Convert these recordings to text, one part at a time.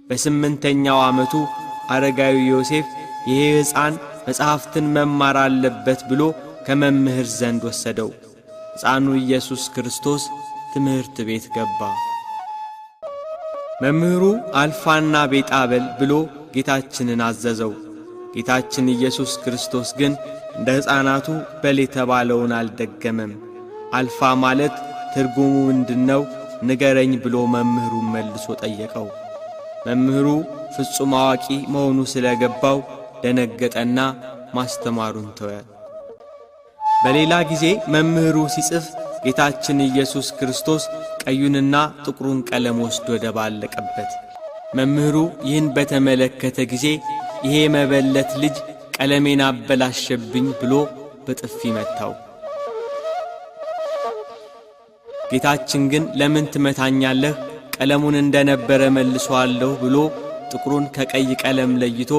በ8ኛው ዓመቱ አረጋዊ ዮሴፍ ይሄ ሕፃን መጽሐፍትን መማር አለበት ብሎ ከመምህር ዘንድ ወሰደው። ሕፃኑ ኢየሱስ ክርስቶስ ትምህርት ቤት ገባ። መምህሩ አልፋና ቤጣ በል ብሎ ጌታችንን አዘዘው። ጌታችን ኢየሱስ ክርስቶስ ግን እንደ ሕፃናቱ በል የተባለውን አልደገመም። አልፋ ማለት ትርጉሙ ምንድነው ንገረኝ ብሎ መምህሩን መልሶ ጠየቀው። መምህሩ ፍጹም አዋቂ መሆኑ ስለገባው ደነገጠና ማስተማሩን ተወ። በሌላ ጊዜ መምህሩ ሲጽፍ ጌታችን ኢየሱስ ክርስቶስ ቀዩንና ጥቁሩን ቀለም ወስዶ ደባለቀበት። መምህሩ ይህን በተመለከተ ጊዜ ይሄ መበለት ልጅ ቀለሜን አበላሸብኝ ብሎ በጥፊ መታው። ጌታችን ግን ለምን ትመታኛለህ? ቀለሙን እንደነበረ መልሶአለሁ ብሎ ጥቁሩን ከቀይ ቀለም ለይቶ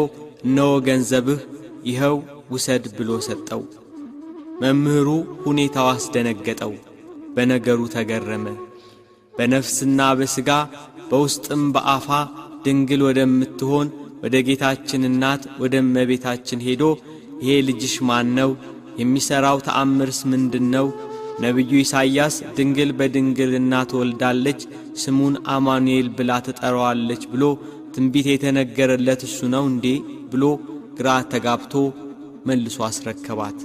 እነሆ ገንዘብህ ይኸው ውሰድ ብሎ ሰጠው። መምህሩ ሁኔታው አስደነገጠው፣ በነገሩ ተገረመ። በነፍስና በሥጋ በውስጥም በአፋ ድንግል ወደምትሆን ወደ ጌታችን እናት ወደ እመቤታችን ሄዶ ይሄ ልጅሽ ማን ነው? የሚሠራው ተአምርስ ምንድነው? ነቢዩ ኢሳይያስ ድንግል በድንግልና ትወልዳለች፣ ስሙን አማኑኤል ብላ ትጠራዋለች ብሎ ትንቢት የተነገረለት እሱ ነው እንዴ ብሎ ግራ ተጋብቶ መልሶ አስረከባት።